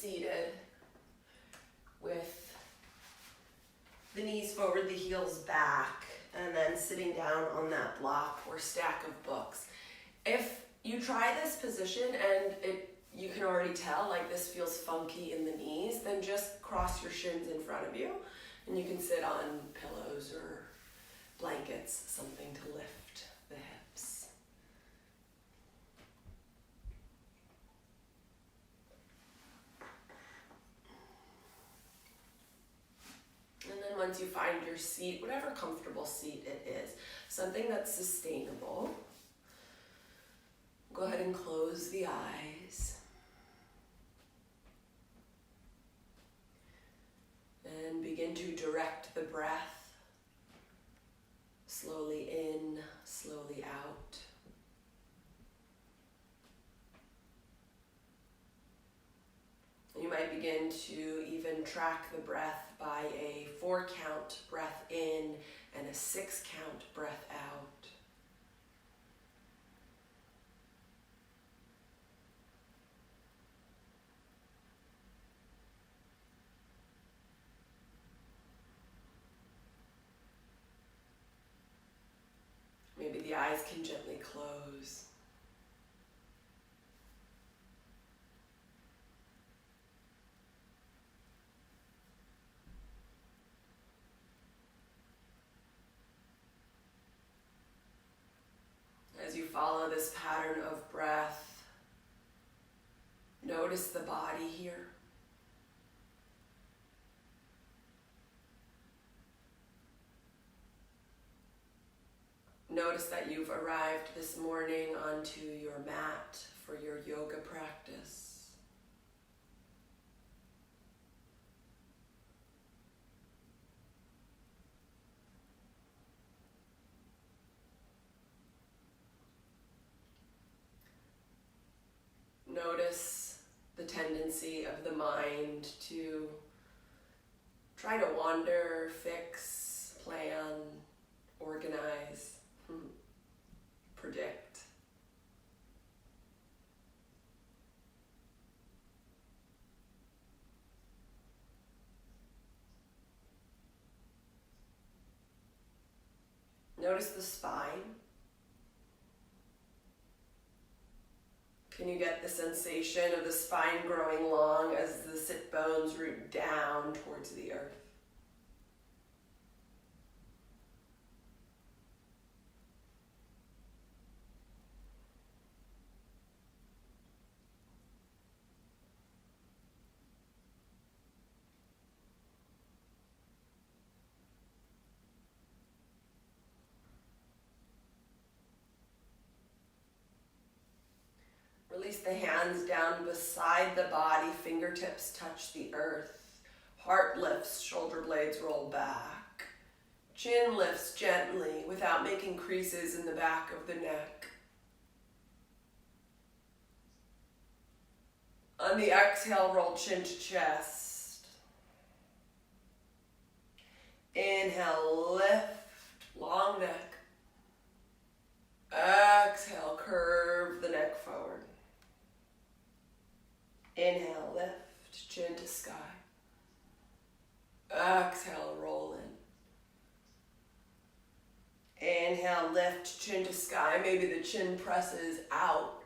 seated with the knees forward, the heels back, and then sitting down on that block or stack of books. If you try this position and you can already tell like this feels funky in the knees, then just cross your shins in front of you and you can sit on pillows or blankets, something to lift the hips. And then once you find your seat, whatever comfortable seat it is, something that's sustainable, go ahead and close the eyes. And begin to direct the breath slowly in, slowly out. You might begin to even track the breath by a 4-count breath in and a 6-count breath out. Maybe the eyes can gently close. As you follow this pattern of breath, notice the body here. Notice that you've arrived this morning onto your mat for your yoga practice. Notice the tendency of the mind to try to wander, fix, plan, organize, predict. Notice the spine. Can you get the sensation of the spine growing long as the sit bones root down towards the earth? Release the hands down beside the body, fingertips touch the earth. Heart lifts, shoulder blades roll back. Chin lifts gently without making creases in the back of the neck. On the exhale, roll chin to chest. Inhale, lift, long neck. Exhale, curve the neck forward. Inhale, lift, chin to sky. Exhale, roll in. Inhale, lift, chin to sky. Maybe the chin presses out.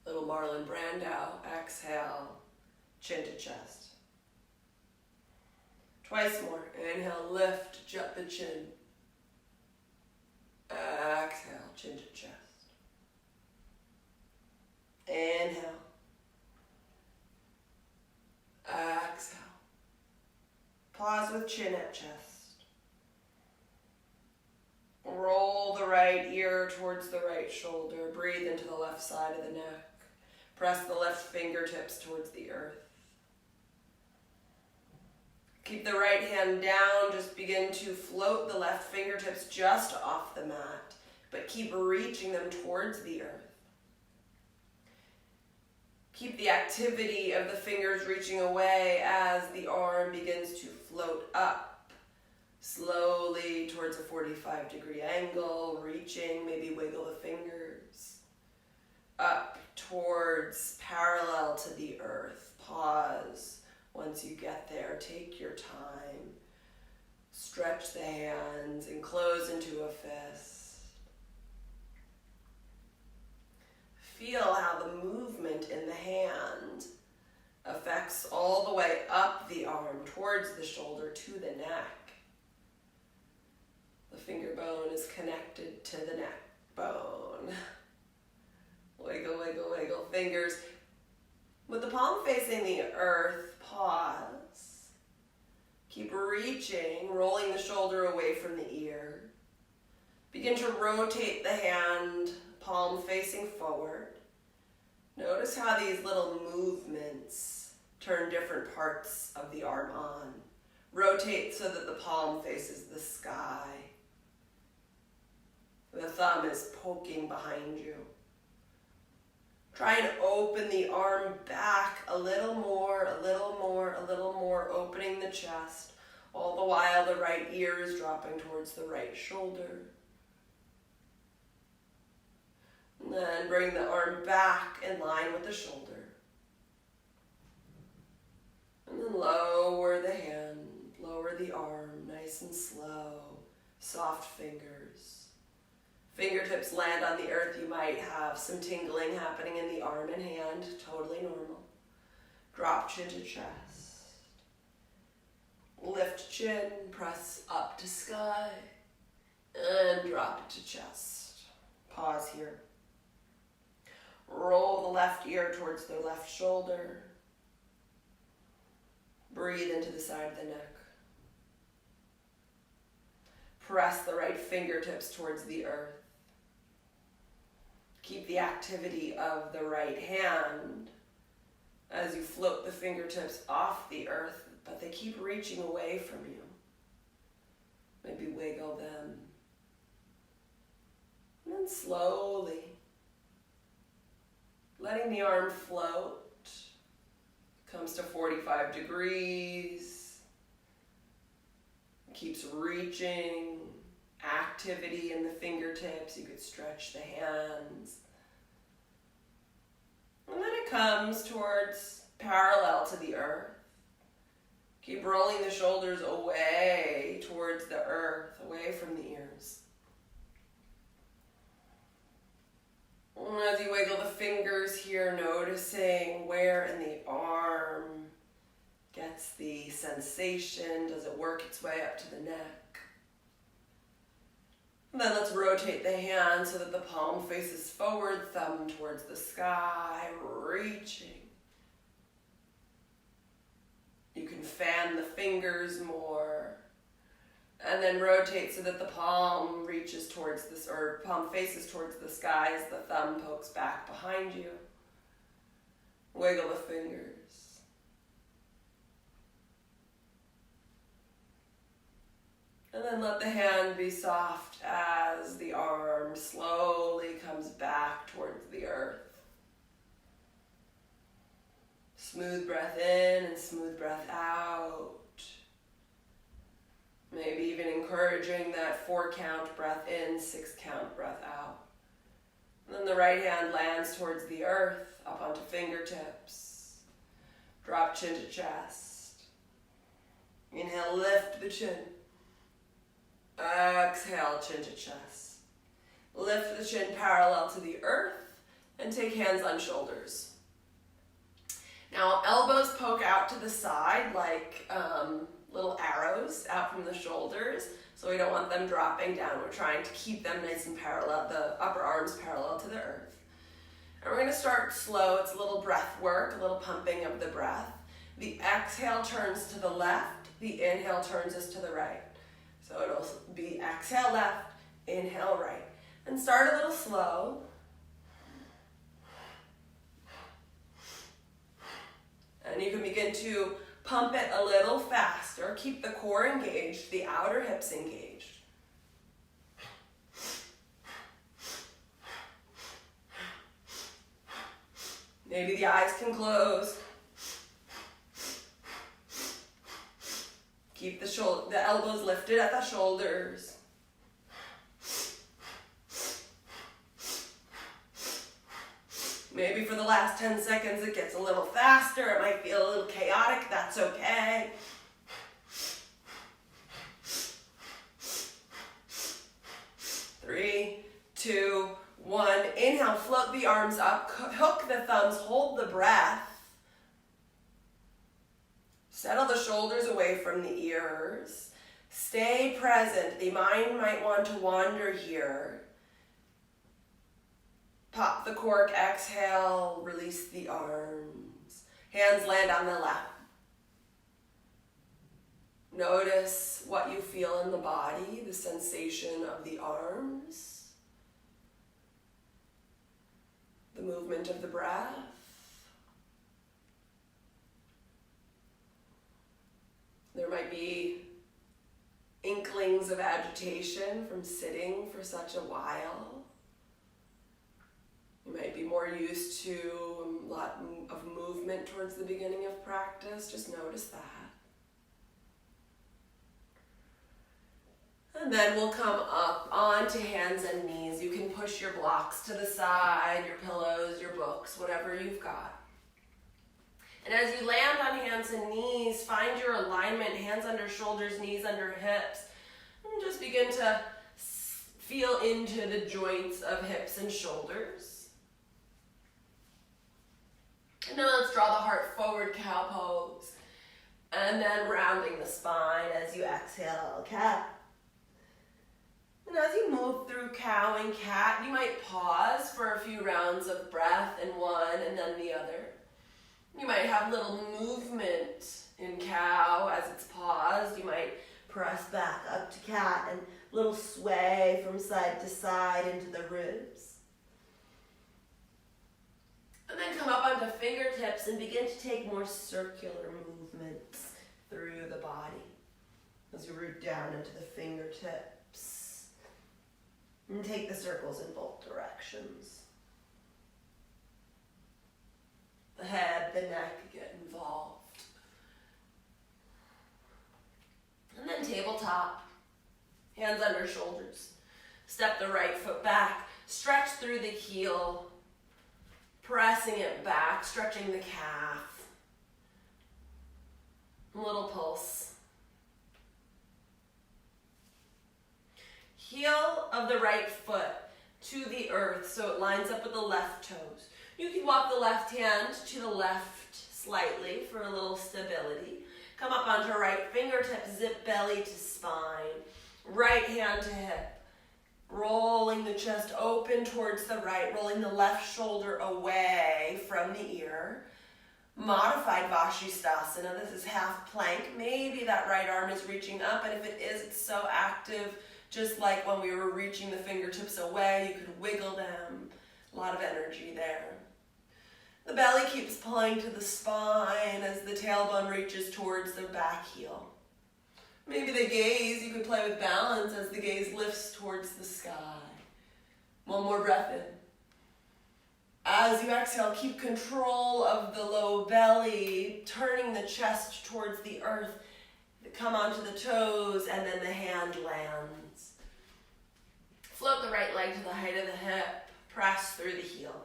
Little Marlon Brando. Exhale, chin to chest. Twice more. Inhale, lift, jut the chin. Exhale, chin to chest. Inhale. Exhale. Pause with chin at chest. Roll the right ear towards the right shoulder. Breathe into the left side of the neck. Press the left fingertips towards the earth. Keep the right hand down. Just begin to float the left fingertips just off the mat, but keep reaching them towards the earth. Keep the activity of the fingers reaching away as the arm begins to float up, slowly towards a 45-degree angle, reaching, maybe wiggle the fingers, up towards parallel to the earth. Pause once you get there. Take your time. Stretch the hands and close into a fist. Feel how the movement in the hand affects all the way up the arm towards the shoulder to the neck. The finger bone is connected to the neck bone. Wiggle, wiggle, wiggle fingers. With the palm facing the earth, pause. Keep reaching, rolling the shoulder away from the ear. Begin to rotate the hand, palm facing forward. Notice how these little movements turn different parts of the arm on. Rotate so that the palm faces the sky. The thumb is poking behind you. Try and open the arm back a little more, a little more, a little more, opening the chest, all the while the right ear is dropping towards the right shoulder. And then bring the arm back in line with the shoulder. And then lower the hand, lower the arm, nice and slow, soft fingers. Fingertips land on the earth. You might have some tingling happening in the arm and hand, totally normal. Drop chin to chest. Lift chin, press up to sky, and drop it to chest. Pause here. Roll the left ear towards the left shoulder. Breathe into the side of the neck. Press the right fingertips towards the earth. Keep the activity of the right hand as you float the fingertips off the earth, but they keep reaching away from you. Maybe wiggle them. And then slowly, letting the arm float, comes to 45 degrees, keeps reaching, activity in the fingertips, you could stretch the hands. And then it comes towards parallel to the earth. Keep rolling the shoulders away towards the earth, away from the ears. As you wiggle the fingers here, noticing where in the arm gets the sensation. Does it work its way up to the neck? And then let's rotate the hand so that the palm faces forward, thumb towards the sky, reaching. You can fan the fingers more. And then rotate so that the palm reaches towards this, or palm faces towards the sky as the thumb pokes back behind you. Wiggle the fingers. And then let the hand be soft as the arm slowly comes back towards the earth. Smooth breath in and smooth breath out. Maybe even encouraging that 4-count breath in, 6-count breath out. And then the right hand lands towards the earth, up onto fingertips. Drop chin to chest. Inhale, lift the chin. Exhale, chin to chest. Lift the chin parallel to the earth and take hands on shoulders. Now elbows poke out to the side like little arrows out from the shoulders, so we don't want them dropping down. We're trying to keep them nice and parallel, the upper arms parallel to the earth. And we're going to start slow. It's a little breath work, a little pumping of the breath. The exhale turns to the left, the inhale turns us to the right. So it'll be exhale left, inhale right. And start a little slow. And you can begin to pump it a little faster. Keep the core engaged, the outer hips engaged. Maybe the eyes can close. Keep the elbows lifted at the shoulders. Maybe for the last 10 seconds it gets a little faster, it might feel a little chaotic, that's okay. Three, two, one. Inhale, float the arms up, hook the thumbs, hold the breath. Settle the shoulders away from the ears. Stay present. The mind might want to wander here. Pop the cork, exhale, release the arms. Hands land on the lap. Notice what you feel in the body, the sensation of the arms, the movement of the breath. There might be inklings of agitation from sitting for such a while. You might be more used to a lot of movement towards the beginning of practice. Just notice that. And then we'll come up onto hands and knees. You can push your blocks to the side, your pillows, your books, whatever you've got. And as you land on hands and knees, find your alignment, hands under shoulders, knees under hips. And just begin to feel into the joints of hips and shoulders. And now let's draw the heart forward, cow pose. And then rounding the spine as you exhale, cat. And as you move through cow and cat, you might pause for a few rounds of breath in one and then the other. You might have little movement in cow as it's paused. You might press back up to cat and little sway from side to side into the ribs. And then come up onto fingertips and begin to take more circular movements through the body as you root down into the fingertips. And take the circles in both directions. The head, the neck get involved. And then tabletop, hands under shoulders. Step the right foot back, stretch through the heel, pressing it back, stretching the calf. A little pulse. Heel of the right foot to the earth so it lines up with the left toes. You can walk the left hand to the left slightly for a little stability. Come up onto right fingertip, zip belly to spine. Right hand to hip. Rolling the chest open towards the right, rolling the left shoulder away from the ear. Modified Vashisthasana. This is half plank. Maybe that right arm is reaching up, and if it is, it's so active. Just like when we were reaching the fingertips away, you could wiggle them. A lot of energy there. The belly keeps pulling to the spine as the tailbone reaches towards the back heel. Maybe the gaze, you could play with balance as the gaze lifts towards the sky. One more breath in. As you exhale, keep control of the low belly, turning the chest towards the earth. Come onto the toes, and then the hand lands. Float the right leg to the height of the hip. Press through the heel.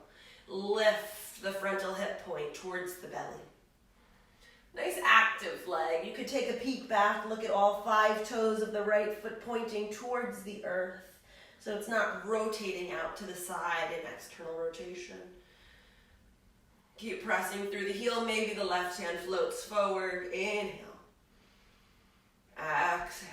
Lift the frontal hip point towards the belly. Nice active leg. You could take a peek back, look at all 5 toes of the right foot pointing towards the earth. So it's not rotating out to the side in external rotation. Keep pressing through the heel. Maybe the left hand floats forward. Inhale. Exhale.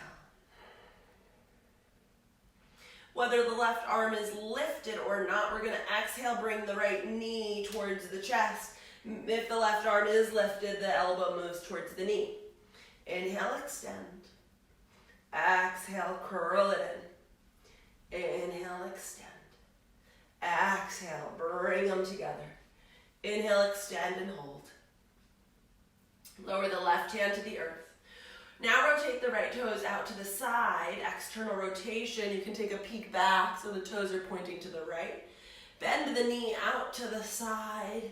Whether the left arm is lifted or not, we're going to exhale, bring the right knee towards the chest. If the left arm is lifted, the elbow moves towards the knee. Inhale, extend. Exhale, curl it in. Inhale, extend. Exhale, bring them together. Inhale, extend and hold. Lower the left hand to the earth. Now rotate the right toes out to the side, external rotation. You can take a peek back so the toes are pointing to the right. Bend the knee out to the side.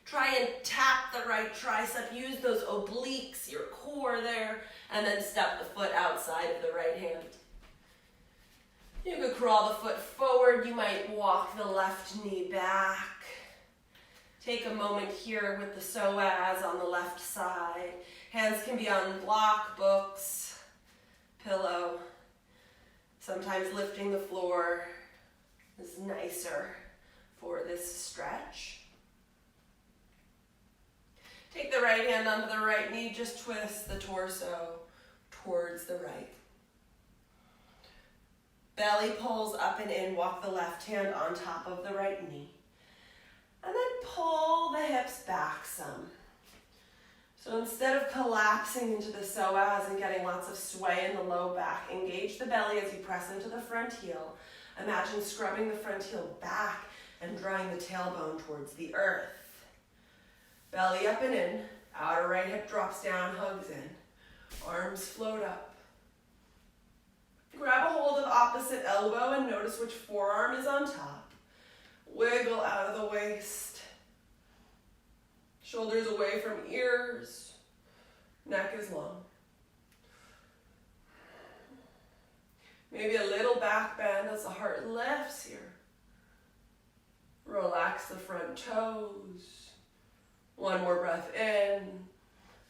Try and tap the right tricep. Use those obliques, your core there, and then step the foot outside of the right hand. You could crawl the foot forward. You might walk the left knee back. Take a moment here with the psoas on the left side. Hands can be on block, books, pillow. Sometimes lifting the floor is nicer for this stretch. Take the right hand onto the right knee, just twist the torso towards the right. Belly pulls up and in, walk the left hand on top of the right knee. And then pull the hips back some. So instead of collapsing into the psoas and getting lots of sway in the low back, engage the belly as you press into the front heel. Imagine scrubbing the front heel back and drawing the tailbone towards the earth. Belly up and in, outer right hip drops down, hugs in. Arms float up. Grab a hold of opposite elbow and notice which forearm is on top. Wiggle out of the waist. Shoulders away from ears. Neck is long. Maybe a little back bend as the heart lifts here. Relax the front toes. One more breath in.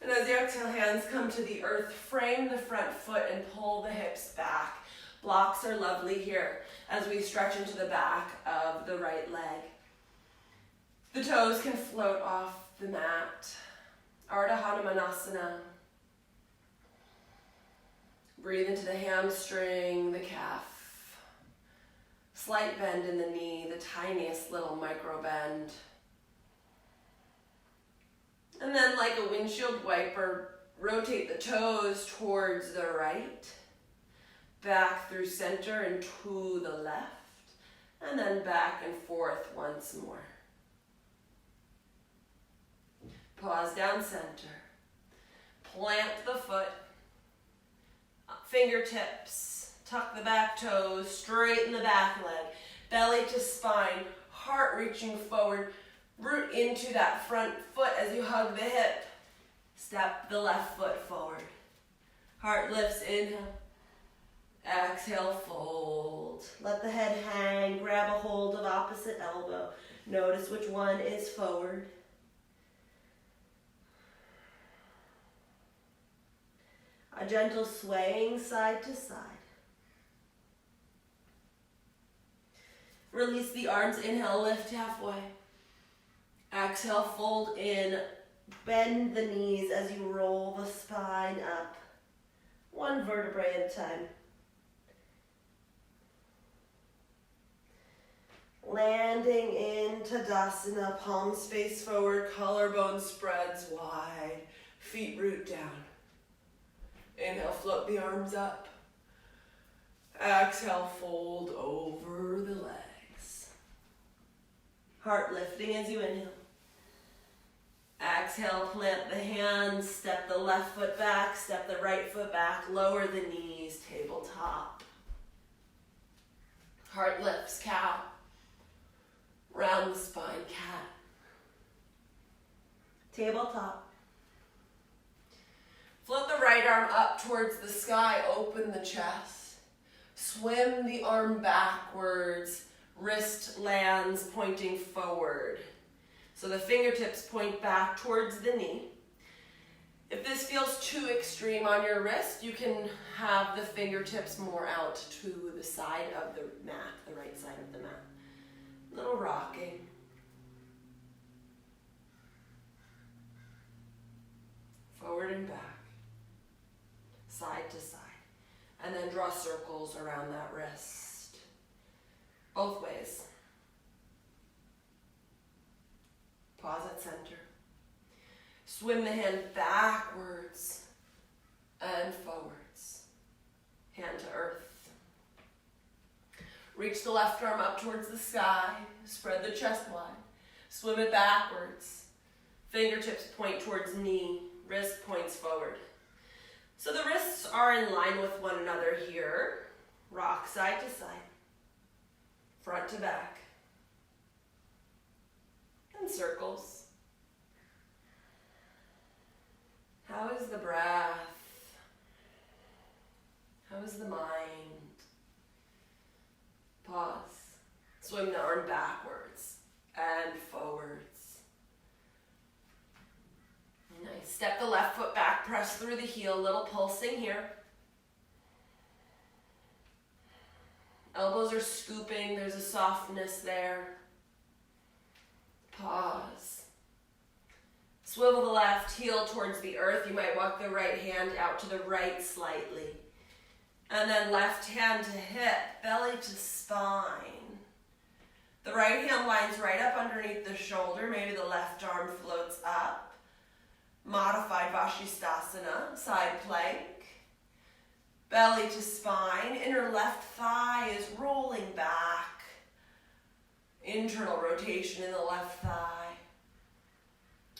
And as you exhale, hands come to the earth. Frame the front foot and pull the hips back. Blocks are lovely here as we stretch into the back of the right leg. The toes can float off the mat. Ardha Hanumanasana. Breathe into the hamstring, the calf. Slight bend in the knee, the tiniest little micro bend. And then like a windshield wiper, rotate the toes towards the right, back through center and to the left, and then back and forth once more. Pause down center. Plant the foot, fingertips, tuck the back toes, straighten the back leg, belly to spine, heart reaching forward. Root into that front foot as you hug the hip. Step the left foot forward. Heart lifts, inhale. Exhale, fold. Let the head hang. Grab a hold of opposite elbow. Notice which one is forward. A gentle swaying side to side. Release the arms. Inhale, lift halfway. Exhale, fold in, bend the knees as you roll the spine up. One vertebrae at a time. Landing in Tadasana, palms face forward, collarbone spreads wide, feet root down. Inhale, float the arms up. Exhale, fold over the legs. Heart lifting as you inhale. Exhale, plant the hands, step the left foot back, step the right foot back, lower the knees, tabletop. Heart lifts, cow. Round the spine, cat. Tabletop. Float the right arm up towards the sky, open the chest. Swim the arm backwards, wrist lands pointing forward. So the fingertips point back towards the knee. If this feels too extreme on your wrist, you can have the fingertips more out to the side of the mat, the right side of the mat. Little rocking. Forward and back. Side to side. And then draw circles around that wrist. Both ways. Pause at center. Swim the hand backwards and forwards. Hand to earth. Reach the left arm up towards the sky. Spread the chest wide. Swim it backwards. Fingertips point towards knee. Wrist points forward. So the wrists are in line with one another here. Rock side to side. Front to back. And circles. How is the breath? How is the mind? Pause. Swing the arm backwards and forwards. Step the left foot back, press through the heel, little pulsing here. Elbows are scooping, there's a softness there. Pause. Swivel the left heel towards the earth. You might walk the right hand out to the right slightly. And then left hand to hip, belly to spine. The right hand lines right up underneath the shoulder. Maybe the left arm floats up. Modified Vashisthasana, side plank. Belly to spine. Inner left thigh is rolling back. Internal rotation in the left thigh.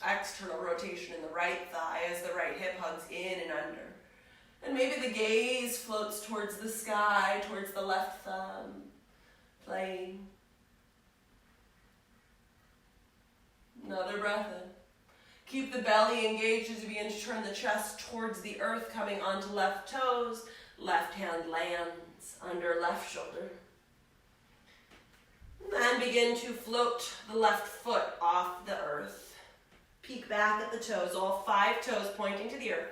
External rotation in the right thigh as the right hip hugs in and under. And maybe the gaze floats towards the sky, towards the left thumb, playing. Another breath in. Keep the belly engaged as you begin to turn the chest towards the earth, coming onto left toes. Left hand lands under left shoulder. And begin to float the left foot off the earth. Peek back at the toes, all 5 toes pointing to the earth.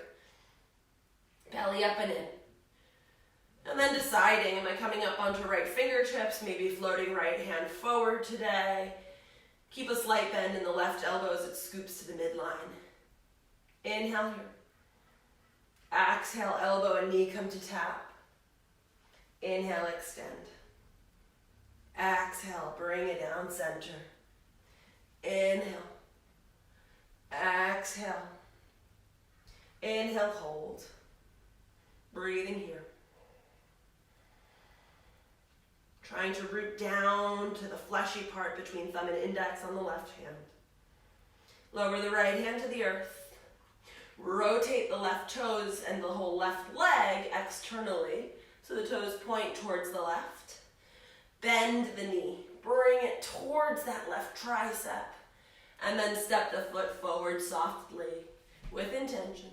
Belly up and in. And then deciding, am I coming up onto right fingertips, maybe floating right hand forward today. Keep a slight bend in the left elbow as it scoops to the midline. Inhale here. Exhale, elbow and knee come to tap. Inhale, extend. Exhale, bring it down center. Inhale. Exhale. Inhale, hold. Breathing here. Trying to root down to the fleshy part between thumb and index on the left hand. Lower the right hand to the earth. Rotate the left toes and the whole left leg externally so the toes point towards the left. Bend the knee. Bring it towards that left tricep. And then step the foot forward softly with intention.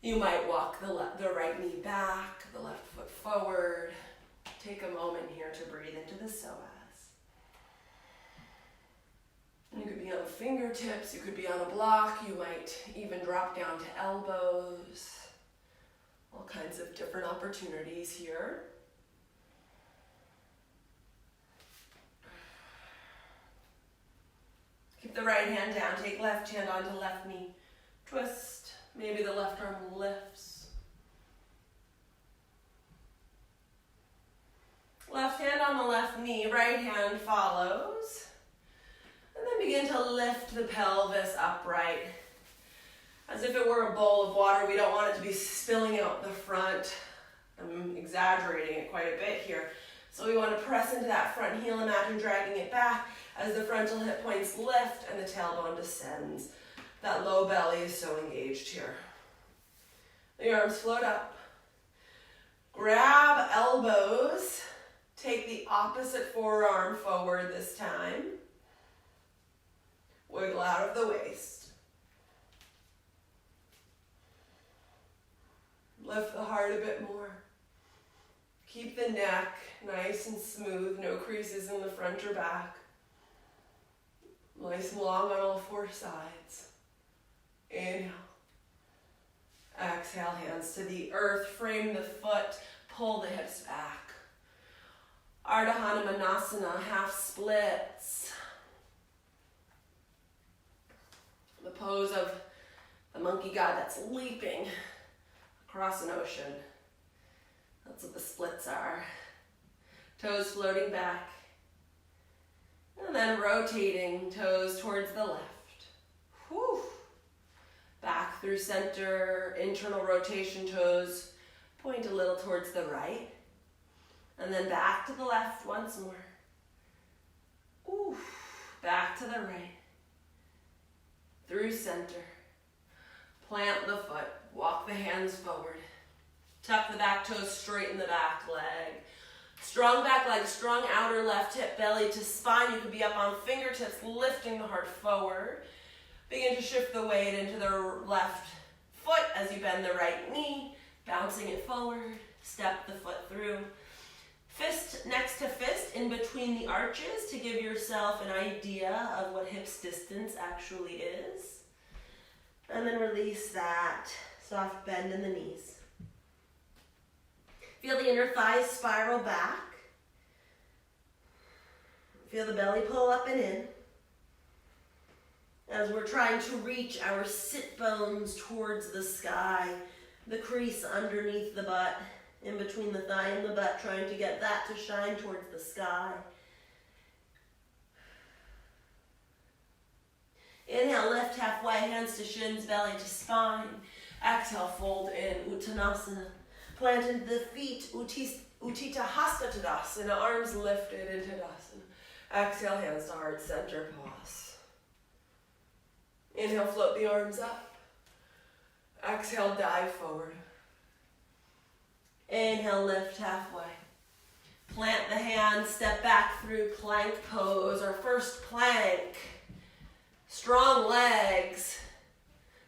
You might walk the right knee back, the left foot forward. Take a moment here to breathe into the psoas. You could be on the fingertips, you could be on a block, you might even drop down to elbows. All kinds of different opportunities here. Keep the right hand down, take left hand onto left knee. Twist, maybe the left arm lifts. Left hand on the left knee, right hand follows. And then begin to lift the pelvis upright. As if it were a bowl of water, we don't want it to be spilling out the front. I'm exaggerating it quite a bit here. So we want to press into that front heel, imagine dragging it back as the frontal hip points lift and the tailbone descends. That low belly is so engaged here. The arms float up. Grab elbows. Take the opposite forearm forward this time. Wiggle out of the waist. Lift the heart a bit more. Keep the neck nice and smooth, no creases in the front or back. Nice and long on all 4 sides. Inhale. Exhale, hands to the earth, frame the foot, pull the hips back. Ardha Hanumanasana, half splits. The pose of the monkey god that's leaping across an ocean. That's what the splits are. Toes floating back. And then rotating toes towards the left. Whew. Back through center, internal rotation, toes point a little towards the right. And then back to the left once more. Ooh. Back to the right. Through center. Plant the foot. Walk the hands forward. Tuck the back toes, straighten the back leg. Strong back leg, strong outer left hip, belly to spine. You could be up on fingertips, lifting the heart forward. Begin to shift the weight into the left foot as you bend the right knee, bouncing it forward. Step the foot through. Fist next to fist in between the arches to give yourself an idea of what hips distance actually is. And then release that. Soft bend in the knees. Feel the inner thighs spiral back. Feel the belly pull up and in. As we're trying to reach our sit bones towards the sky, the crease underneath the butt, in between the thigh and the butt, trying to get that to shine towards the sky. Inhale, lift halfway, hands to shins, belly to spine. Exhale, fold in, Uttanasana. Plant into the feet, Utthita Hasta Tadasana, arms lifted into Tadasana. Exhale, hands to heart center, pause. Inhale, float the arms up. Exhale, dive forward. Inhale, lift halfway. Plant the hands, step back through plank pose, our first plank. Strong legs.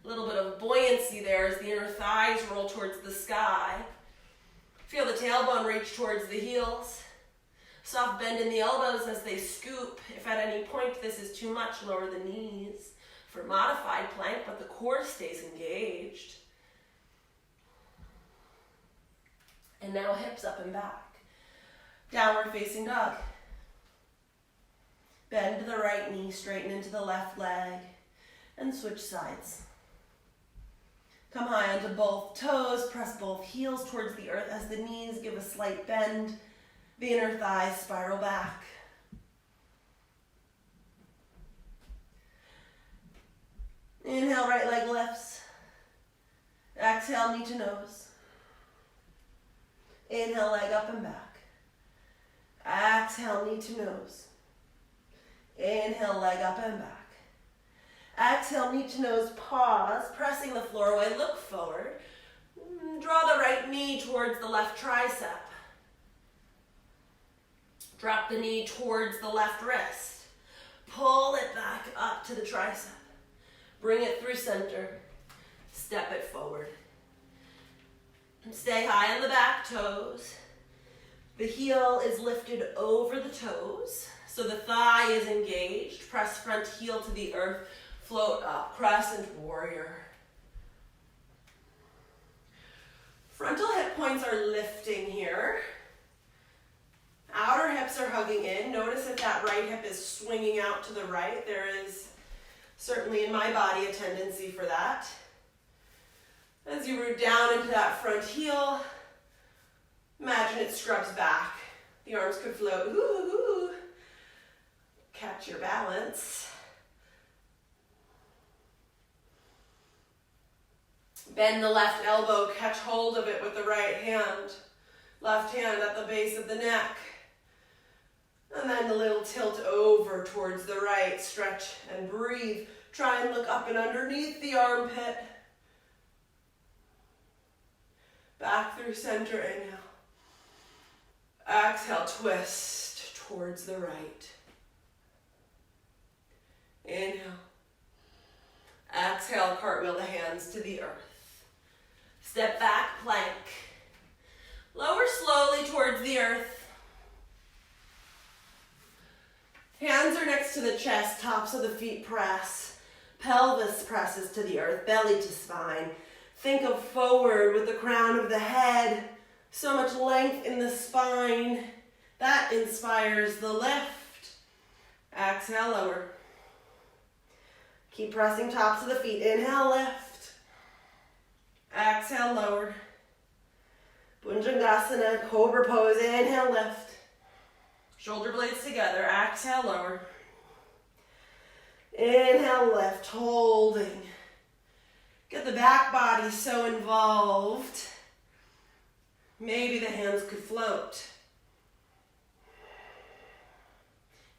A little bit of buoyancy there as the inner thighs roll towards the sky. Feel the tailbone reach towards the heels. Soft bend in the elbows as they scoop. If at any point this is too much, lower the knees for modified plank, but the core stays engaged. And now hips up and back. Downward facing dog. Bend the right knee, straighten into the left leg, and switch sides. Come high onto both toes, press both heels towards the earth as the knees give a slight bend. The inner thighs spiral back. Inhale, right leg lifts. Exhale, knee to nose. Inhale, leg up and back. Exhale, knee to nose. Inhale, leg up and back. Exhale, knee to nose, pause, pressing the floor away, look forward. Draw the right knee towards the left tricep. Drop the knee towards the left wrist. Pull it back up to the tricep. Bring it through center. Step it forward. And stay high on the back toes. The heel is lifted over the toes, so the thigh is engaged. Press front heel to the earth. Float up, crescent warrior. Frontal hip points are lifting here. Outer hips are hugging in. Notice if that right hip is swinging out to the right. There is certainly in my body a tendency for that. As you root down into that front heel, imagine it scrubs back. The arms could float. Ooh, ooh. Catch your balance. Bend the left elbow, catch hold of it with the right hand. Left hand at the base of the neck. And then a little tilt over towards the right. Stretch and breathe. Try and look up and underneath the armpit. Back through center, inhale. Exhale, twist towards the right. Inhale. Exhale, cartwheel the hands to the earth. Step back, plank. Lower slowly towards the earth. Hands are next to the chest, tops of the feet press. Pelvis presses to the earth, belly to spine. Think of forward with the crown of the head. So much length in the spine. That inspires the lift. Exhale, lower. Keep pressing tops of the feet. Inhale, lift. Exhale, lower. Bhujangasana, cobra pose. Inhale, lift. Shoulder blades together. Exhale, lower. Inhale, lift. Holding. Get the back body so involved. Maybe the hands could float.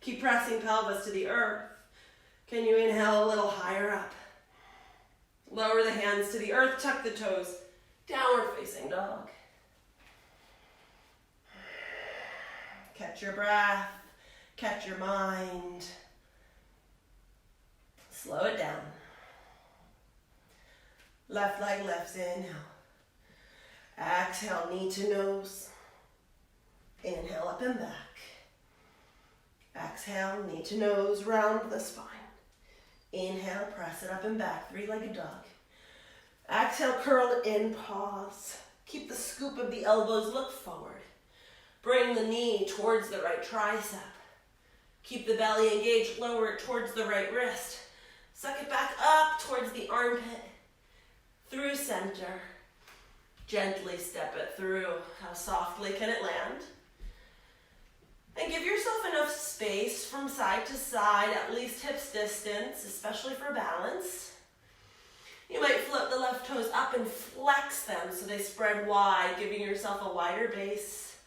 Keep pressing pelvis to the earth. Can you inhale a little higher up? Lower the hands to the earth, tuck the toes. Downward facing dog. Catch your breath, catch your mind. Slow it down. Left leg lifts, inhale. Exhale, knee to nose. Inhale, up and back. Exhale, knee to nose, round the spine. Inhale, press it up and back, three-legged dog. Exhale, curl it in, pause. Keep the scoop of the elbows, look forward. Bring the knee towards the right tricep. Keep the belly engaged, lower it towards the right wrist. Suck it back up towards the armpit. Through center. Gently step it through. How softly can it land? And give yourself enough space from side to side, at least hips distance, especially for balance. You might float the left toes up and flex them so they spread wide, giving yourself a wider base.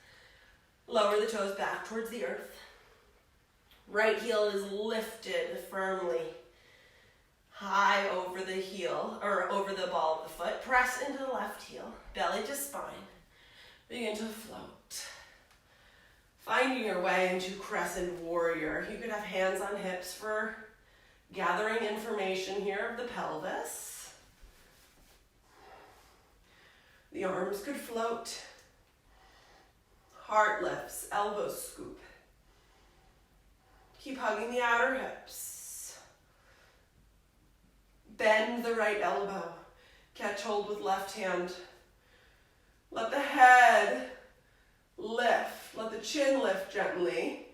Lower the toes back towards the earth. Right heel is lifted firmly, high over the heel, or over the ball of the foot. Press into the left heel, belly to spine. Begin to float. Finding your way into crescent warrior. You could have hands on hips for gathering information here of the pelvis. The arms could float. Heart lifts, elbows scoop. Keep hugging the outer hips. Bend the right elbow. Catch hold with left hand. Let the head lift. Let the chin lift gently.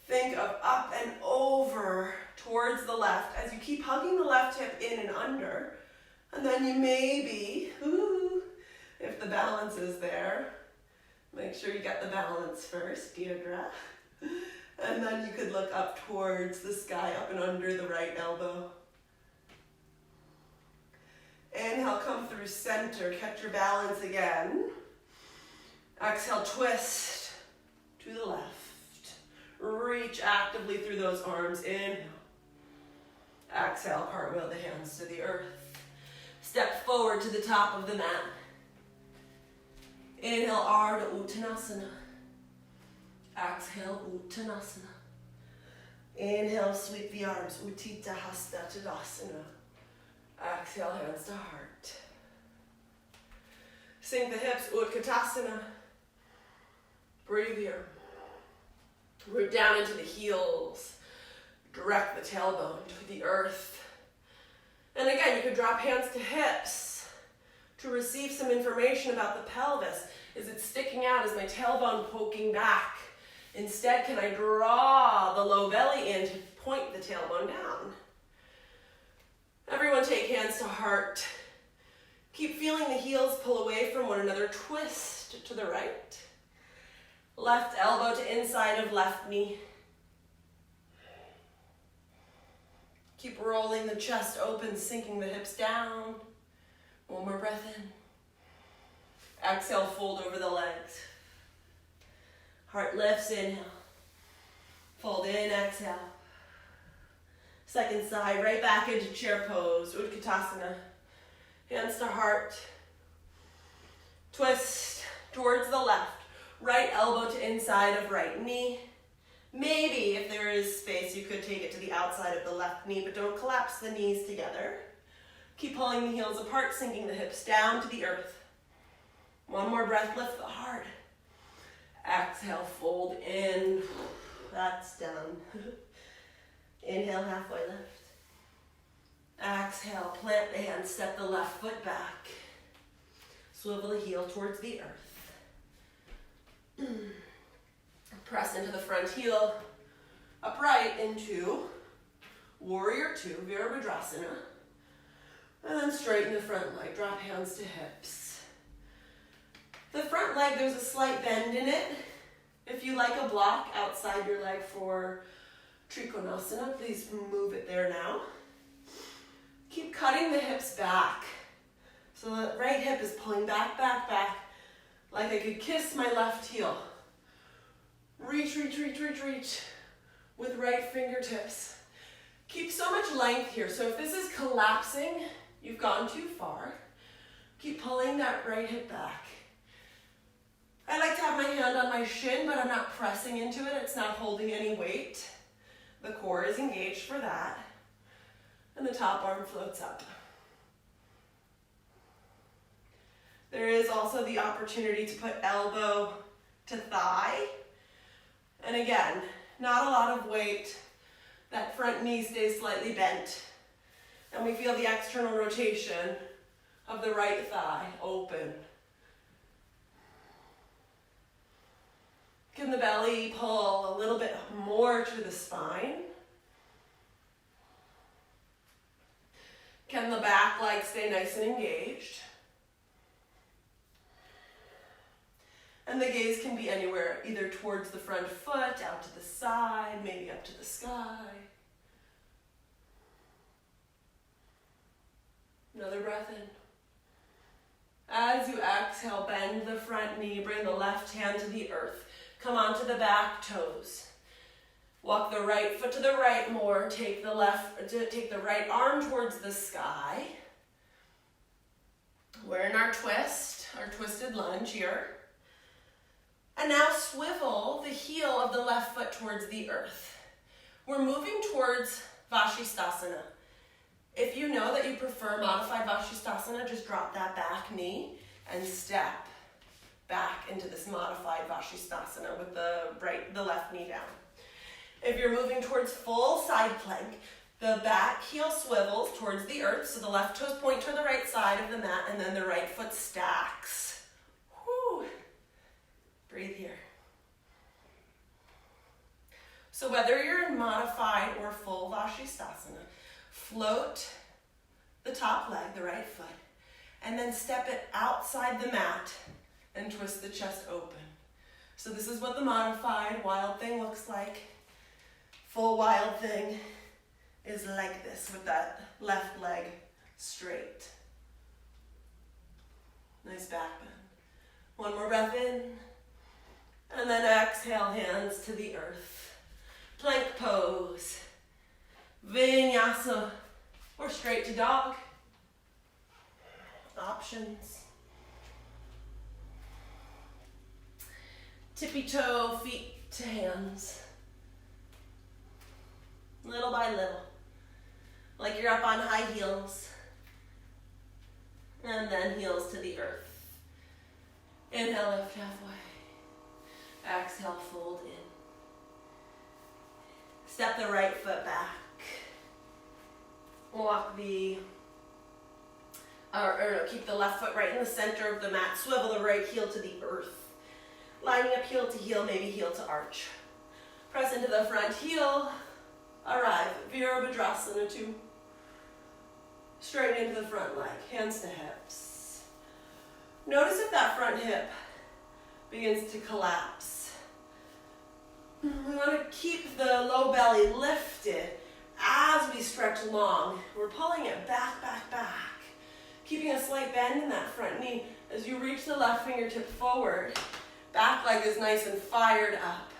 Think of up and over towards the left as you keep hugging the left hip in and under. And then you maybe, if the balance is there, make sure you get the balance first, Deirdre. And then you could look up towards the sky, up and under the right elbow. Inhale, come through center, catch your balance again. Exhale, twist to the left. Reach actively through those arms, inhale. Exhale, cartwheel the hands to the earth. Step forward to the top of the mat. Inhale, Ardha Uttanasana. Exhale, Uttanasana. Inhale, sweep the arms, Utthita Hasta Tadasana. Exhale, hands to heart. Sink the hips, Utkatasana. Breathe here. Root down into the heels. Direct the tailbone to the earth. And again, you could drop hands to hips to receive some information about the pelvis. Is it sticking out? Is my tailbone poking back? Instead, can I draw the low belly in to point the tailbone down? Everyone take hands to heart. Keep feeling the heels pull away from one another. Twist to the right. Left elbow to inside of left knee. Keep rolling the chest open, sinking the hips down. One more breath in. Exhale, fold over the legs. Heart lifts, inhale. Fold in, exhale. Second side, right back into chair pose, Utkatasana. Hands to heart. Twist towards the left. Right elbow to inside of right knee. Maybe, if there is space, you could take it to the outside of the left knee, but don't collapse the knees together. Keep pulling the heels apart, sinking the hips down to the earth. One more breath, lift the heart. Exhale, fold in. That's done. Inhale, halfway lift. Exhale, plant the hand, step the left foot back. Swivel the heel towards the earth. Press into the front heel, upright into Warrior Two, Virabhadrasana. And then straighten the front leg, drop hands to hips. The front leg, there's a slight bend in it. If you like a block outside your leg for Trikonasana, please move it there now. Keep cutting the hips back. So the right hip is pulling back, back, back, like I could kiss my left heel. Reach, reach, reach, reach, reach with right fingertips. Keep so much length here. So if this is collapsing, you've gone too far. Keep pulling that right hip back. I like to have my hand on my shin, but I'm not pressing into it. It's not holding any weight. The core is engaged for that. And the top arm floats up. There is also the opportunity to put elbow to thigh. And again, not a lot of weight. That front knee stays slightly bent. And we feel the external rotation of the right thigh open. Can the belly pull a little bit more to the spine? Can the back leg stay nice and engaged? And the gaze can be anywhere, either towards the front foot, out to the side, maybe up to the sky. Another breath in. As you exhale, bend the front knee, bring the left hand to the earth. Come onto the back toes. Walk the right foot to the right more. Take the right arm towards the sky. We're in our twist, our twisted lunge here. And now swivel the heel of the left foot towards the earth. We're moving towards Vashisthasana. If you know that you prefer modified Vashisthasana, just drop that back knee and step back into this modified Vashisthasana with the left knee down. If you're moving towards full side plank, the back heel swivels towards the earth, so the left toes point to the right side of the mat, and then the right foot stacks. Whew. Breathe here. So whether you're in modified or full Vashisthasana, float the top leg, the right foot, and then step it outside the mat and twist the chest open. So this is what the modified wild thing looks like. Full wild thing is like this with that left leg straight. Nice back bend. One more breath in. And then exhale, hands to the earth. Plank pose. Vinyasa or straight to dog. Options. Tippy toe, feet to hands. Little by little. Like you're up on high heels. And then heels to the earth. Inhale, lift halfway. Exhale, fold in. Step the right foot back. Walk keep the left foot right in the center of the mat. Swivel the right heel to the earth. Lining up heel to heel, maybe heel to arch. Press into the front heel. Arrive, Virabhadrasana 2. Straight into the front leg, hands to hips. Notice if that front hip begins to collapse. We want to keep the low belly lifted as we stretch long. We're pulling it back, back, back. Keeping a slight bend in that front knee as you reach the left fingertip forward. Back leg is nice and fired up.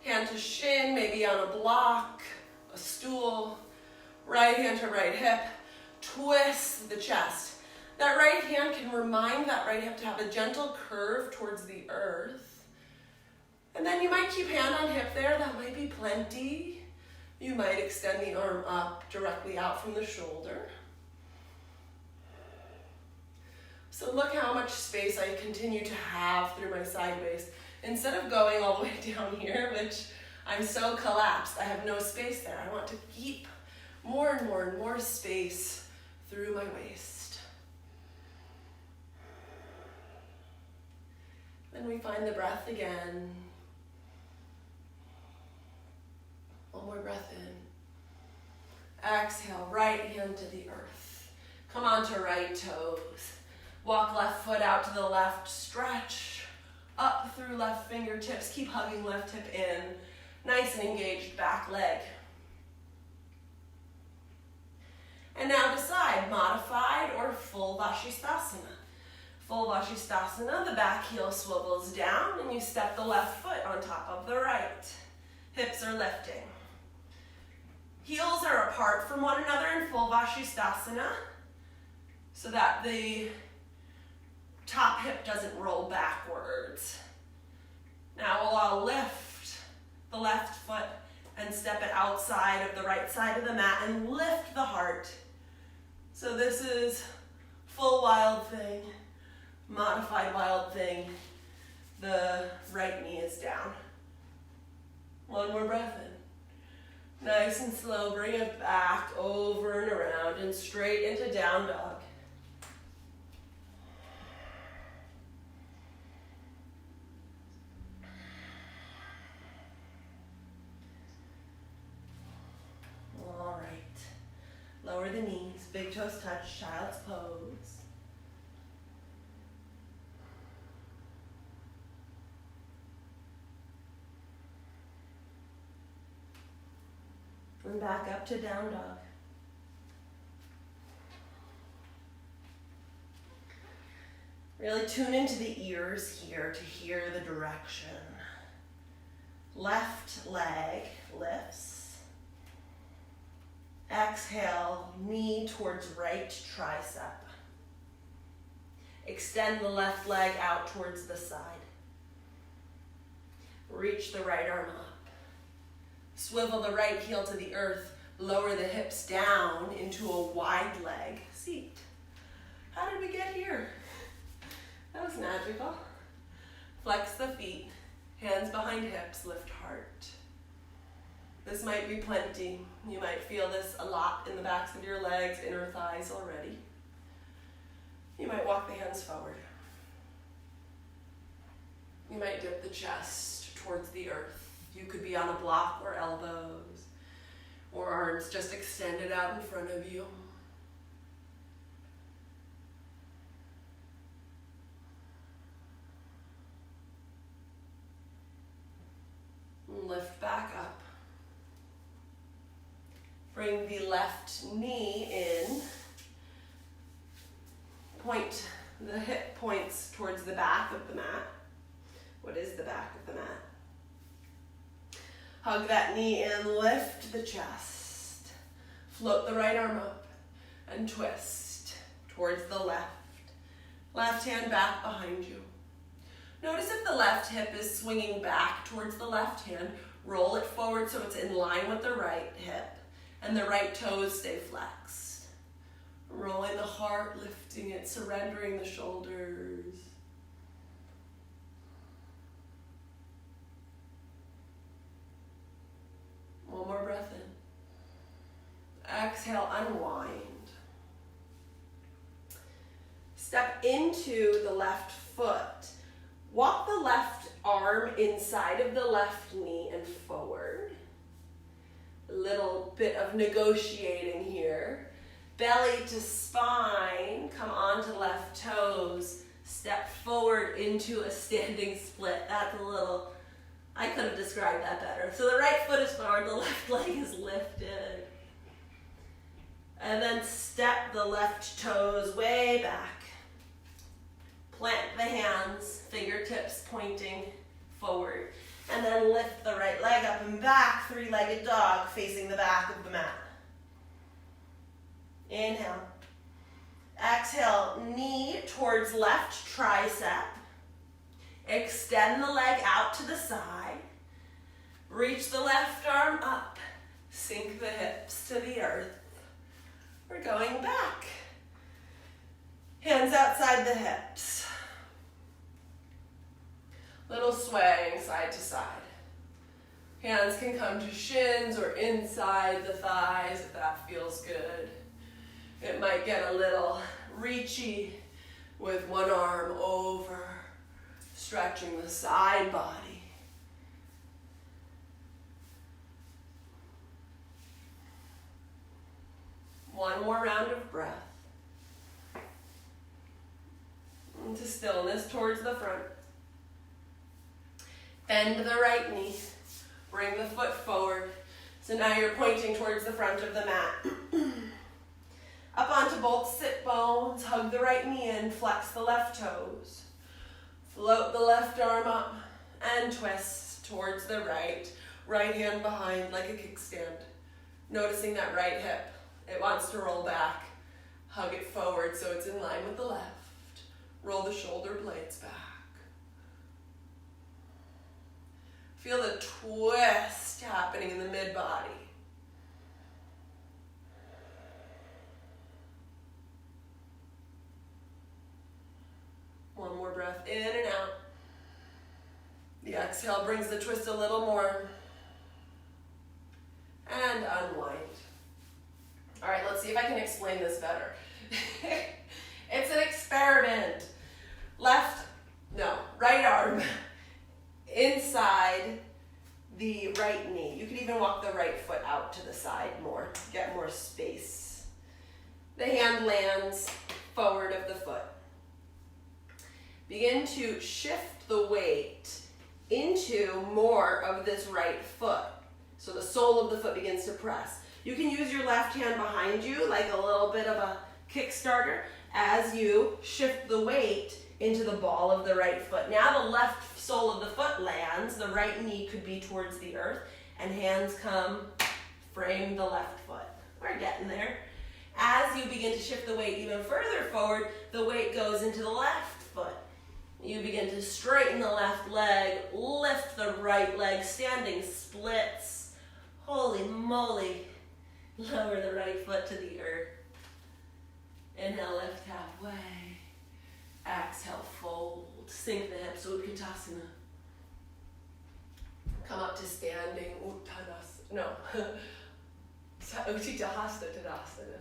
Hand to shin, maybe on a block, a stool. Right hand to right hip. Twist the chest. That right hand can remind that right hip to have a gentle curve towards the earth. And then you might keep hand on hip there. That might be plenty. You might extend the arm up directly out from the shoulder. So look how much space I continue to have through my side waist. Instead of going all the way down here, which I'm so collapsed, I have no space there. I want to keep more and more and more space through my waist. Then we find the breath again. One more breath in. Exhale, right hand to the earth. Come onto right toes. Walk left foot out to the left, stretch up through left fingertips. Keep hugging left hip in. Nice and engaged back leg. And now decide, modified or full Vashisthasana. Full Vashisthasana, the back heel swivels down and you step the left foot on top of the right. Hips are lifting. Heels are apart from one another in full Vashisthasana so that the top hip doesn't roll backwards. Now I'll lift the left foot and step it outside of the right side of the mat and lift the heart. So this is full wild thing, modified wild thing. The right knee is down. One more breath in. Nice and slow, bring it back, over and around, and straight into down dog. All right. Lower the knees, big toes touch, child's pose. And back up to down dog. Really tune into the ears here to hear the direction. Left leg lifts. Exhale, knee towards right tricep. Extend the left leg out towards the side. Reach the right arm up. Swivel the right heel to the earth. Lower the hips down into a wide leg seat. How did we get here? That was magical. Flex the feet. Hands behind hips, lift heart. This might be plenty. You might feel this a lot in the backs of your legs, inner thighs already. You might walk the hands forward. You might dip the chest towards the earth. You could be on a block or elbows, or arms just extended out in front of you. Lift back up. Bring the left knee in. Point the hip points towards the back of the mat. What is the back of the mat? Hug that knee in, lift the chest. Float the right arm up and twist towards the left. Left hand back behind you. Notice if the left hip is swinging back towards the left hand, roll it forward so it's in line with the right hip, and the right toes stay flexed. Rolling the heart, lifting it, surrendering the shoulders. One more breath in. Exhale, unwind. Step into the left foot. Walk the left arm inside of the left knee and forward. A little bit of negotiating here. Belly to spine, come onto left toes. Step forward into a standing split. That's a little, I could have described that better. So the right foot is forward, the left leg is lifted. And then step the left toes way back. Plant the hands, fingertips pointing forward. And then lift the right leg up and back, three-legged dog facing the back of the mat. Inhale. Exhale, knee towards left tricep. Extend the leg out to the side. Reach the left arm up. Sink the hips to the earth. We're going back. Hands outside the hips. Little swaying side to side. Hands can come to shins or inside the thighs if that feels good. It might get a little reachy with one arm over, stretching the side body. One more round of breath. Into stillness towards the front. Bend the right knee. Bring the foot forward. So now you're pointing towards the front of the mat. Up onto both sit bones. Hug the right knee in. Flex the left toes. Float the left arm up and twist towards the right. Right hand behind like a kickstand. Noticing that right hip. It wants to roll back. Hug it forward so it's in line with the left. Roll the shoulder blades back. Feel the twist happening in the mid-body. One more breath in and out. The exhale brings the twist a little more. And explain this better. It's an experiment. Right arm inside the right knee. You could even walk the right foot out to the side more, get more space. The hand lands forward of the foot. Begin to shift the weight into more of this right foot. So the sole of the foot begins to press. You can use your left hand behind you like a little bit of a kickstarter as you shift the weight into the ball of the right foot. Now the left sole of the foot lands, the right knee could be towards the earth, and hands come, frame the left foot. We're getting there. As you begin to shift the weight even further forward, the weight goes into the left foot. You begin to straighten the left leg, lift the right leg, standing splits. Holy moly. Lower the right foot to the earth. Inhale, lift halfway. Exhale, fold. Sink the hips, Utkatasana. Come up to standing, Utthita Tadasana.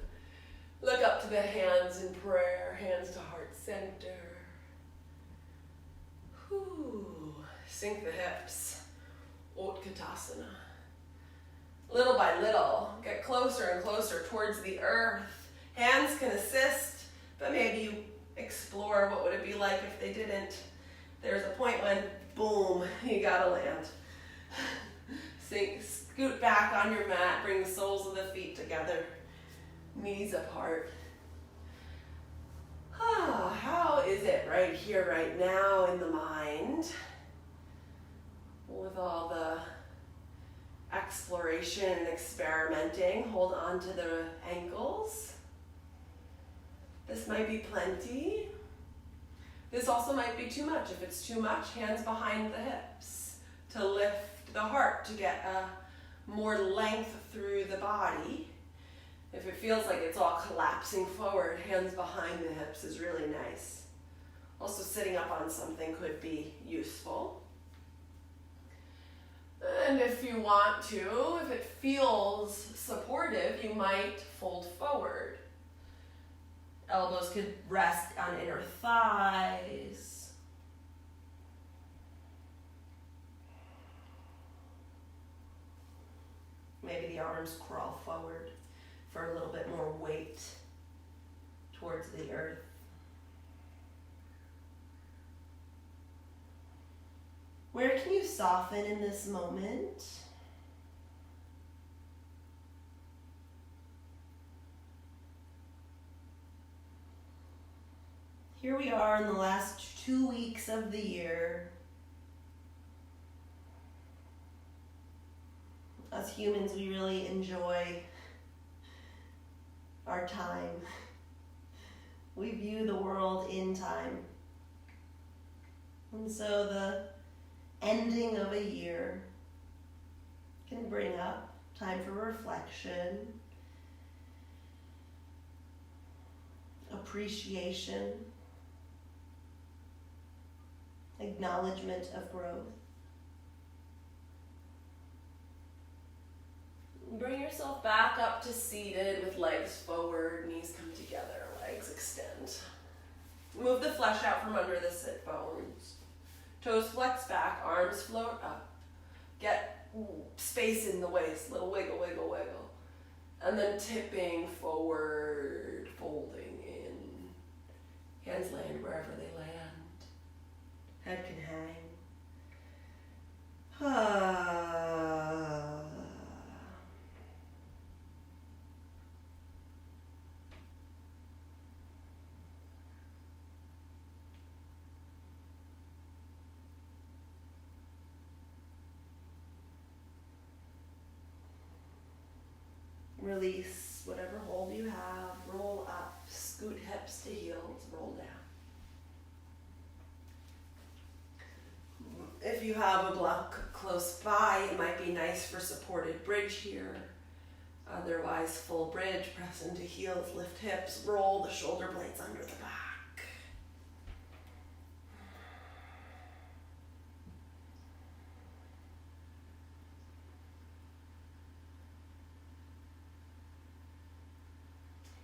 Look up to the hands in prayer, hands to heart center. Whew. Sink the hips, Utkatasana. Little by little, get closer and closer towards the earth. Hands can assist, but maybe you explore what would it be like if they didn't. There's a point when, boom, you gotta land. Scoot back on your mat, bring the soles of the feet together, knees apart. How is it right here, right now in the mind, with all the exploration and experimenting? Hold on to the ankles. This might be plenty. This also might be too much. If it's too much, hands behind the hips to lift the heart, to get more length through the body. If it feels like it's all collapsing forward, hands behind the hips is really nice. Also, sitting up on something could be useful. And if you want to, if it feels supportive, you might fold forward. Elbows could rest on inner thighs. Maybe the arms crawl forward for a little bit more weight towards the earth. Where can you soften in this moment? Here we are in the last 2 weeks of the year. As humans, we really enjoy our time. We view the world in time. And so the ending of a year can bring up time for reflection, appreciation, acknowledgement of growth. Bring yourself back up to seated with legs forward, knees come together, legs extend. Move the flesh out from under the sit bones. Toes flex back, arms float up. Get space in the waist, little wiggle, wiggle, wiggle. And then tipping forward, folding in. Hands land wherever they land. Head can hang. Release whatever hold you have. Roll up. Scoot hips to heels. Roll down. If you have a block close by, it might be nice for supported bridge here. Otherwise, full bridge. Press into heels. Lift hips. Roll the shoulder blades under the back.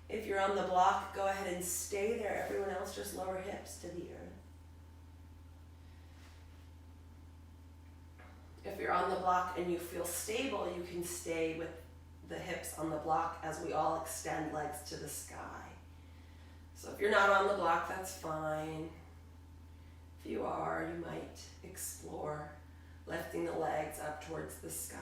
If you're you're on the block, go ahead and stay there. Everyone else just lower hips to the earth. If you're on the block and you feel stable, you can stay with the hips on the block as we all extend legs to the sky. So if you're not on the block, that's fine. If you are, you might explore lifting the legs up towards the sky.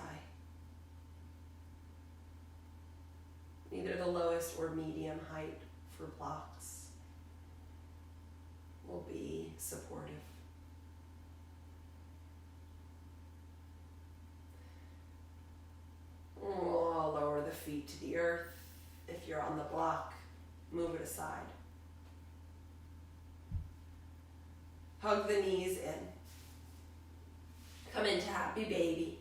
Either the lowest or medium height for blocks will be supportive. We'll lower the feet to the earth. If you're on the block, move it aside. Hug the knees in. Come into happy baby.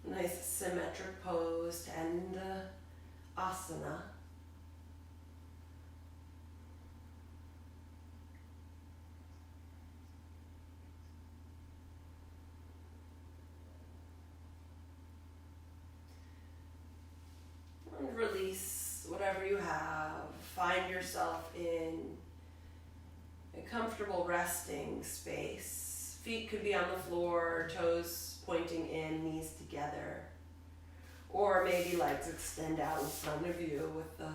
Nice symmetric pose to end the asana. And release whatever you have. Find yourself in a comfortable resting space. Feet could be on the floor, toes pointing in, knees together. Or maybe legs extend out in front of you with the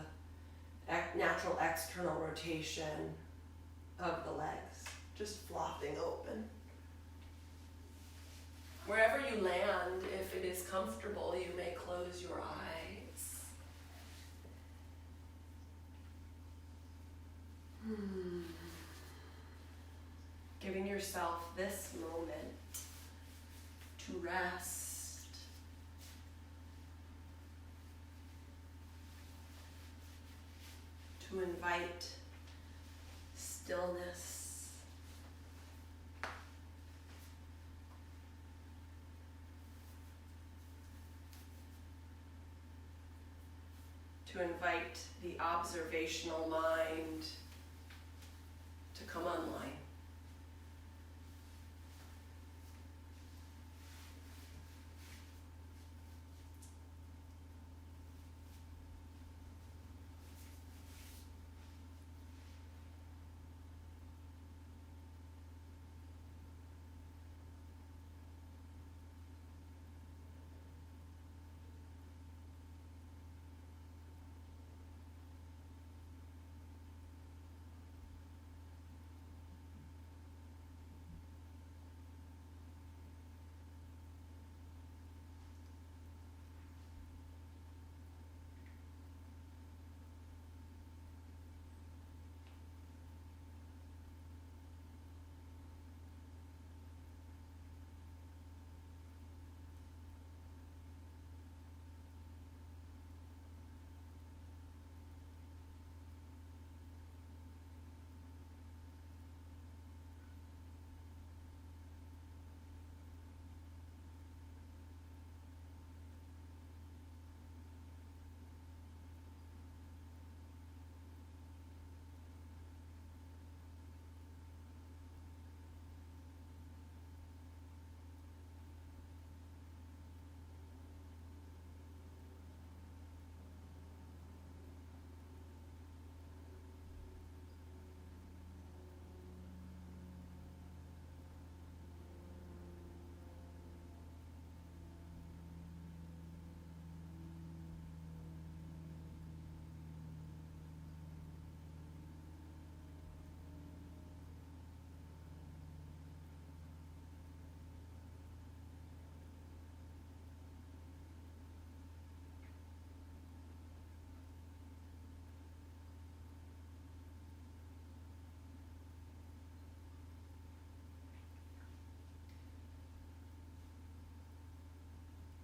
natural external rotation of the legs, just flopping open. Wherever you land, if it is comfortable, you may close your eyes. Giving yourself this moment to rest. To invite stillness. To invite the observational mind to come online.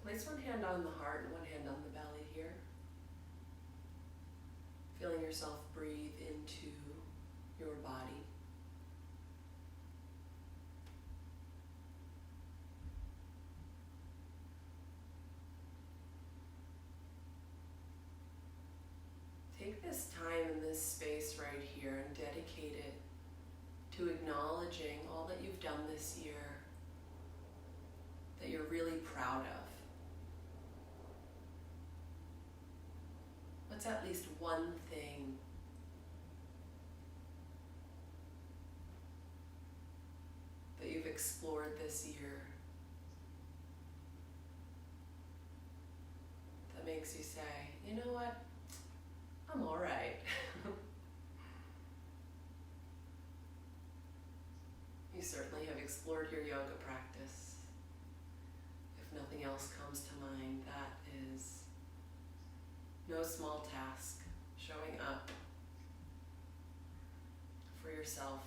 Place one hand on the heart and one hand on the belly here. Feeling yourself breathe into your body. Take this time in this space right here and dedicate it to acknowledging all that you've done this year that you're really proud of. What's at least one thing that you've explored this year that makes you say, you know what, I'm all right. You certainly have explored your yoga practice. If nothing else comes to mind, that is no small task, showing up for yourself,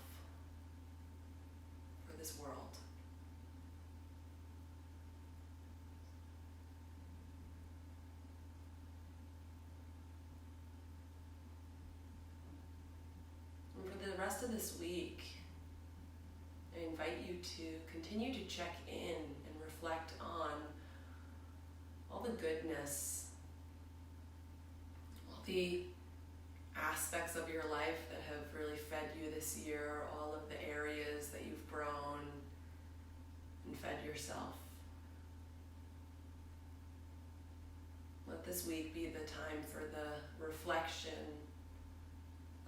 for this world. And for the rest of this week, I invite you to continue to check in and reflect on all the goodness, all the aspects of your life that have really fed you this year, all of the areas that you've grown and fed yourself. Let this week be the time for the reflection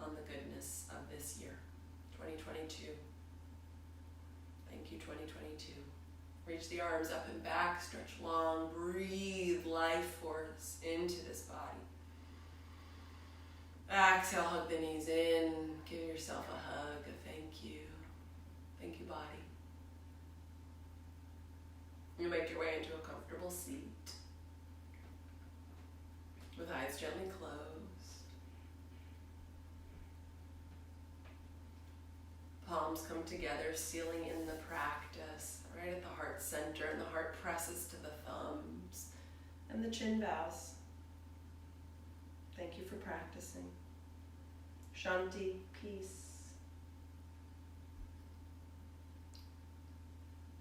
on the goodness of this year, 2022. Thank you, 2022. Reach the arms up and back, stretch long, breathe life force into this body. Exhale, hug the knees in, give yourself a hug, a thank you. Thank you, body. You make your way into a comfortable seat with eyes gently closed. Palms come together, sealing in the practice, right at the heart center, and the heart presses to the thumbs, and the chin bows. Thank you for practicing. Shanti, peace.